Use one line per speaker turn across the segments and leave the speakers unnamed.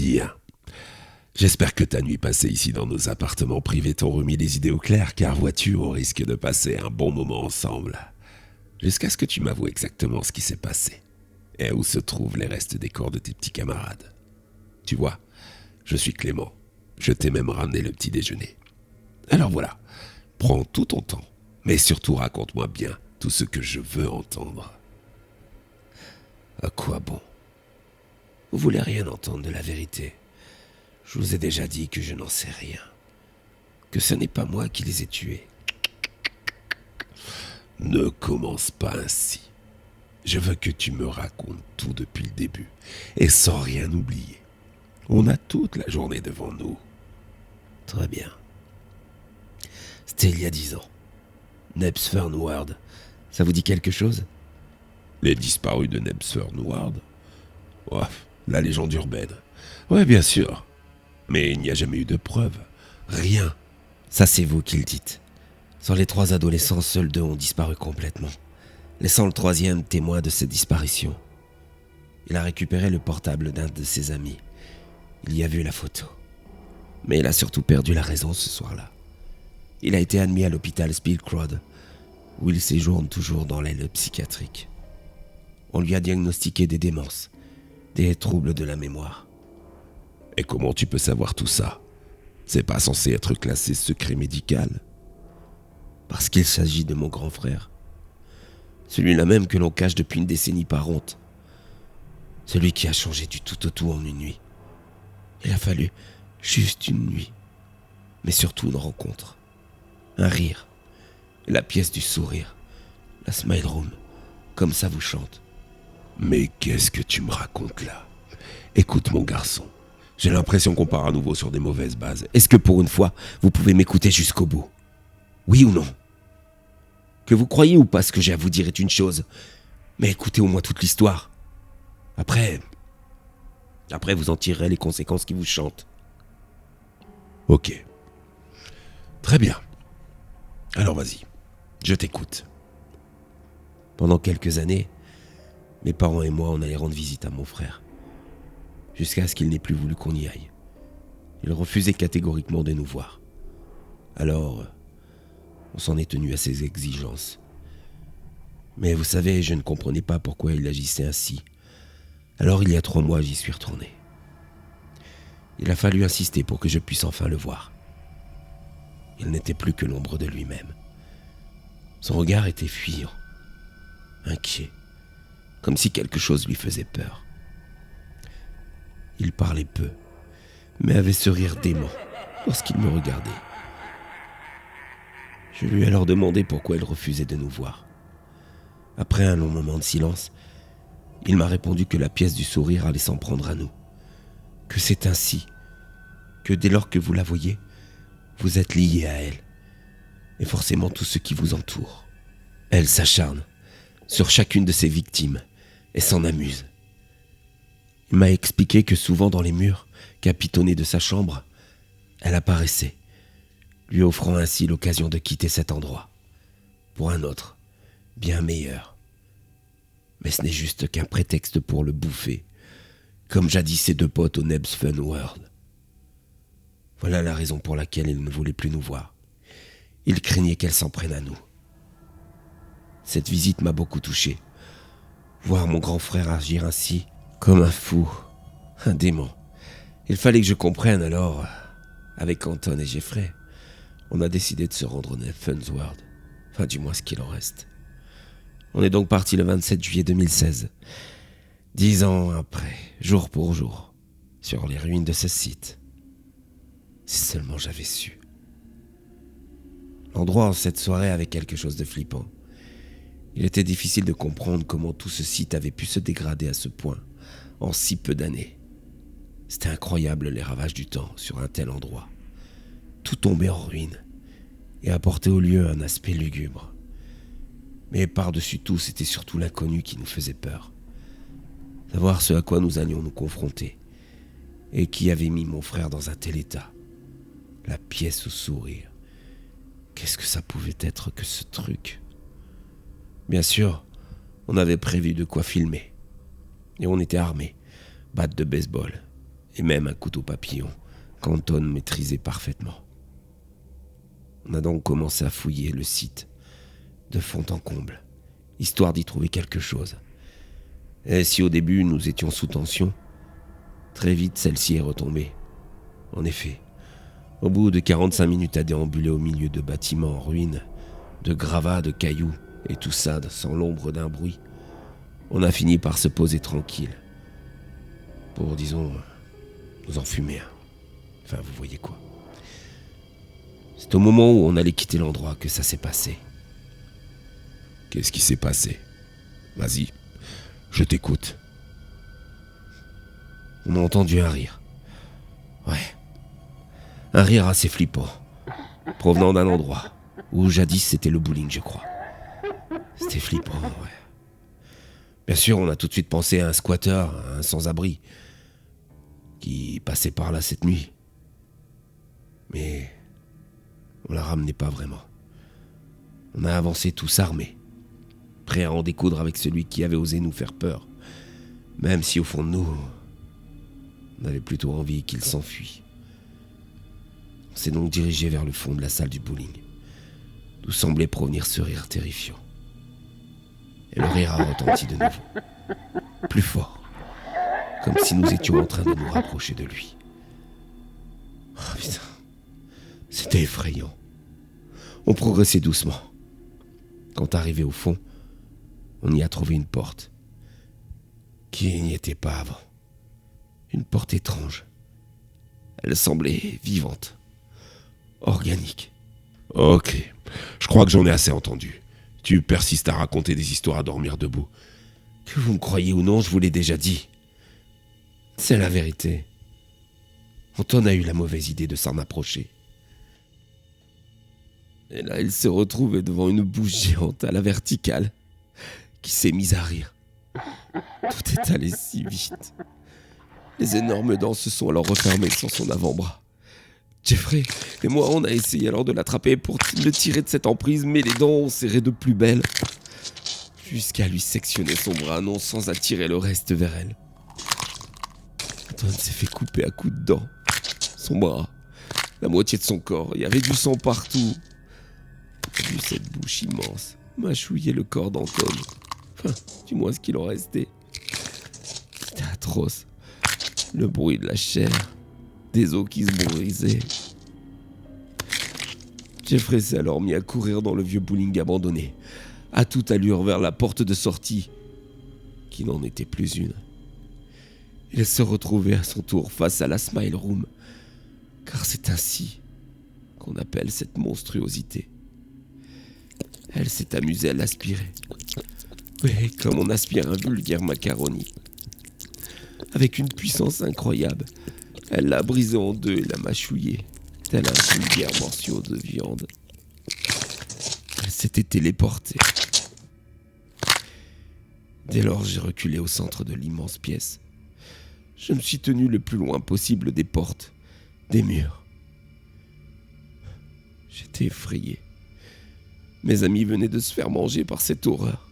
Bien. J'espère que ta nuit passée ici dans nos appartements privés t'ont remis les idées au clair, car vois-tu, on risque de passer un bon moment ensemble. Jusqu'à ce que tu m'avoues exactement ce qui s'est passé. Et où se trouvent les restes des corps de tes petits camarades. Tu vois, je suis Clément. Je t'ai même ramené le petit déjeuner. Alors voilà, prends tout ton temps, mais surtout raconte-moi bien tout ce que je veux entendre.
À quoi bon? Vous voulez rien entendre de la vérité? Je vous ai déjà dit que je n'en sais rien. Que ce n'est pas moi qui les ai tués.
Ne commence pas ainsi. Je veux que tu me racontes tout depuis le début, et sans rien oublier. On a toute la journée devant nous.
Très bien. C'était il y a 10 ans. Nebs Fernward. Ça vous dit quelque chose?
Les disparus de Nebs Fernward? Oh, la légende urbaine. Ouais, bien sûr. Mais il n'y a jamais eu de preuves. Rien.
Ça, c'est vous qui le dites. Sur les 3 adolescents, seuls 2 ont disparu complètement, laissant le 3e témoin de cette disparition. Il a récupéré le portable d'un de ses amis. Il y a vu la photo. Mais il a surtout perdu la raison ce soir-là. Il a été admis à l'hôpital Spilkrod, où il séjourne toujours dans l'aile psychiatrique. On lui a diagnostiqué des démences, des troubles de la mémoire.
Et comment tu peux savoir tout ça? C'est pas censé être classé secret médical?
Parce qu'il s'agit de mon grand frère. Celui-là même que l'on cache depuis une décennie par honte. Celui qui a changé du tout au tout en une nuit. Il a fallu juste une nuit. Mais surtout une rencontre. Un rire. La pièce du sourire. La smile room. Comme ça vous chante.
Mais qu'est-ce que tu me racontes là? Écoute mon garçon. J'ai l'impression qu'on part à nouveau sur des mauvaises bases.
Est-ce que pour une fois, vous pouvez m'écouter jusqu'au bout? Oui ou non? Que vous croyez ou pas ce que j'ai à vous dire est une chose. Mais écoutez au moins toute l'histoire. Après, vous en tirerez les conséquences qui vous chantent.
Ok. Très bien. Alors vas-y, je t'écoute.
Pendant quelques années, mes parents et moi, on allait rendre visite à mon frère. Jusqu'à ce qu'il n'ait plus voulu qu'on y aille. Il refusait catégoriquement de nous voir. Alors, on s'en est tenu à ses exigences. Mais vous savez, je ne comprenais pas pourquoi il agissait ainsi. Alors il y a 3 mois, j'y suis retourné. Il a fallu insister pour que je puisse enfin le voir. Il n'était plus que l'ombre de lui-même. Son regard était fuyant, inquiet, comme si quelque chose lui faisait peur. Il parlait peu, mais avait ce rire dément lorsqu'il me regardait. Je lui ai alors demandé pourquoi il refusait de nous voir. Après un long moment de silence, il m'a répondu que la pièce du sourire allait s'en prendre à nous. Que c'est ainsi, que dès lors que vous la voyez, vous êtes lié à elle, et forcément tout ce qui vous entoure. Elle s'acharne sur chacune de ses victimes et s'en amuse. Il m'a expliqué que souvent dans les murs capitonnés de sa chambre, elle apparaissait, lui offrant ainsi l'occasion de quitter cet endroit pour un autre, bien meilleur. Mais ce n'est juste qu'un prétexte pour le bouffer, comme jadis ses 2 potes au Nebs Fun World. Voilà la raison pour laquelle il ne voulait plus nous voir. Il craignait qu'elle s'en prenne à nous. Cette visite m'a beaucoup touché. Voir mon grand frère agir ainsi, comme un fou, un démon. Il fallait que je comprenne alors. Avec Anton et Jeffrey, on a décidé de se rendre au Nebs Fun World. Enfin, du moins ce qu'il en reste. On est donc parti le 27 juillet 2016. 10 ans après, jour pour jour, sur les ruines de ce site. Si seulement j'avais su. L'endroit en cette soirée avait quelque chose de flippant. Il était difficile de comprendre comment tout ce site avait pu se dégrader à ce point, en si peu d'années. C'était incroyable les ravages du temps sur un tel endroit. Tout tombait en ruine et apportait au lieu un aspect lugubre. Mais par-dessus tout, c'était surtout l'inconnu qui nous faisait peur. Savoir ce à quoi nous allions nous confronter et qui avait mis mon frère dans un tel état. La pièce au sourire. Qu'est-ce que ça pouvait être que ce truc? Bien sûr, on avait prévu de quoi filmer. Et on était armés. Batte de baseball et même un couteau papillon qu'Anton maîtrisait parfaitement. On a donc commencé à fouiller le site de fond en comble, histoire d'y trouver quelque chose. Et si au début nous étions sous tension, très vite celle-ci est retombée. En effet, au bout de 45 minutes à déambuler au milieu de bâtiments en ruine, de gravats, de cailloux, et tout ça sans l'ombre d'un bruit, on a fini par se poser tranquille. Pour, disons, nous enfumer. Enfin, vous voyez quoi. C'est au moment où on allait quitter l'endroit que ça s'est passé.
Qu'est-ce qui s'est passé? Vas-y, je t'écoute.
On a entendu un rire. Ouais. Un rire assez flippant, provenant d'un endroit où jadis c'était le bowling, je crois. C'était flippant, ouais. Bien sûr, on a tout de suite pensé à un squatter, à un sans-abri, qui passait par là cette nuit. Mais on la ramenait pas vraiment. On a avancé tous armés, prêts à en découdre avec celui qui avait osé nous faire peur, même si au fond de nous, on avait plutôt envie qu'il s'enfuit. On s'est donc dirigé vers le fond de la salle du bowling, d'où semblait provenir ce rire terrifiant. Et le rire a retenti de nouveau, plus fort, comme si nous étions en train de nous rapprocher de lui. Oh putain, c'était effrayant. On progressait doucement. Quand arrivé au fond, on y a trouvé une porte qui n'y était pas avant. Une porte étrange. Elle semblait vivante, organique.
Ok, je crois que j'en ai assez entendu. Tu persistes à raconter des histoires à dormir debout.
Que vous me croyez ou non, je vous l'ai déjà dit. C'est la vérité. Anton a eu la mauvaise idée de s'en approcher. Et là, il se retrouvait devant une bouche géante à la verticale, qui s'est mise à rire. Tout est allé si vite. Les énormes dents se sont alors refermées sur son avant-bras. Jeffrey et moi, on a essayé alors de l'attraper pour le tirer de cette emprise, mais les dents ont serré de plus belle, jusqu'à lui sectionner son bras, non sans attirer le reste vers elle. Anton s'est fait couper à coups de dents. Son bras, la moitié de son corps, il y avait du sang partout. J'ai vu cette bouche immense mâchouiller le corps d'Anton. Enfin, du moins ce qu'il en restait. C'était atroce. Le bruit de la chair, des os qui se brisaient. Jeffrey s'est alors mis à courir dans le vieux bowling abandonné, à toute allure vers la porte de sortie, qui n'en était plus une. Il se retrouvait à son tour face à la Smile Room, car c'est ainsi qu'on appelle cette monstruosité. Elle s'est amusée à l'aspirer. Oui, comme on aspire un vulgaire macaroni. Avec une puissance incroyable, elle l'a brisé en deux et l'a mâchouillé, tel un vulgaire morceau de viande. Elle s'était téléportée. Dès lors, j'ai reculé au centre de l'immense pièce. Je me suis tenu le plus loin possible des portes, des murs. J'étais effrayé. Mes amis venaient de se faire manger par cette horreur.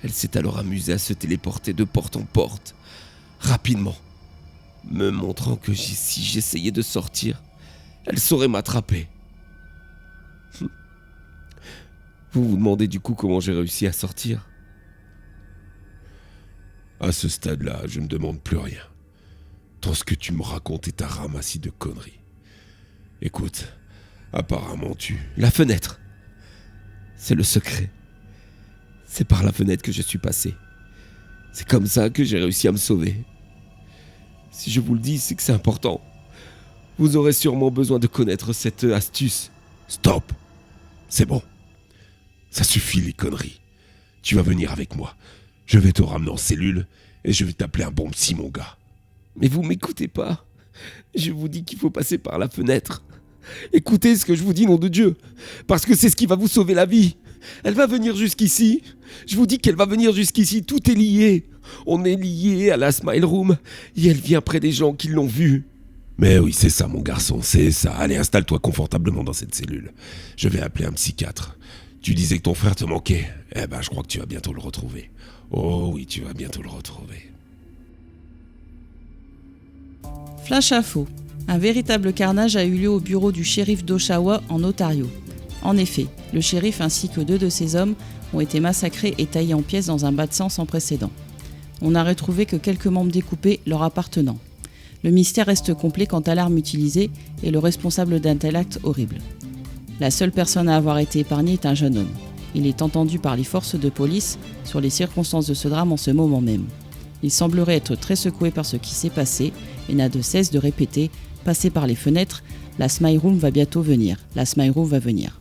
Elle s'est alors amusée à se téléporter de porte en porte, rapidement, me montrant que si j'essayais de sortir, elle saurait m'attraper. Vous vous demandez du coup comment j'ai réussi à sortir ?
À ce stade-là, je ne demande plus rien. Tant ce que tu me racontes est un ramassis de conneries. Écoute, apparemment
La fenêtre. C'est le secret. C'est par la fenêtre que je suis passé. C'est comme ça que j'ai réussi à me sauver. Si je vous le dis, c'est que c'est important. Vous aurez sûrement besoin de connaître cette astuce.
Stop. C'est bon. Ça suffit les conneries. Tu vas venir avec moi. Je vais te ramener en cellule et je vais t'appeler un bon psy, mon gars.
Mais vous m'écoutez pas. Je vous dis qu'il faut passer par la fenêtre. Écoutez ce que je vous dis, nom de Dieu. Parce que c'est ce qui va vous sauver la vie. Elle va venir jusqu'ici. Je vous dis qu'elle va venir jusqu'ici. Tout est lié. On est lié à la Smile Room. Et elle vient près des gens qui l'ont vue.
Mais oui, c'est ça, mon garçon, c'est ça. Allez, installe-toi confortablement dans cette cellule. Je vais appeler un psychiatre. Tu disais que ton frère te manquait. Eh ben, je crois que tu vas bientôt le retrouver. Oh oui, tu vas bientôt le retrouver.
Flash info. Un véritable carnage a eu lieu au bureau du shérif d'Oshawa en Ontario. En effet, le shérif ainsi que 2 de ses hommes ont été massacrés et taillés en pièces dans un bas de sang sans précédent. On n'a retrouvé que quelques membres découpés leur appartenant. Le mystère reste complet quant à l'arme utilisée et le responsable d'un tel acte horrible. La seule personne à avoir été épargnée est un jeune homme. Il est entendu par les forces de police sur les circonstances de ce drame en ce moment même. Il semblerait être très secoué par ce qui s'est passé et n'a de cesse de répéter « Passez par les fenêtres, la Smile Room va bientôt venir, la Smile Room va venir ».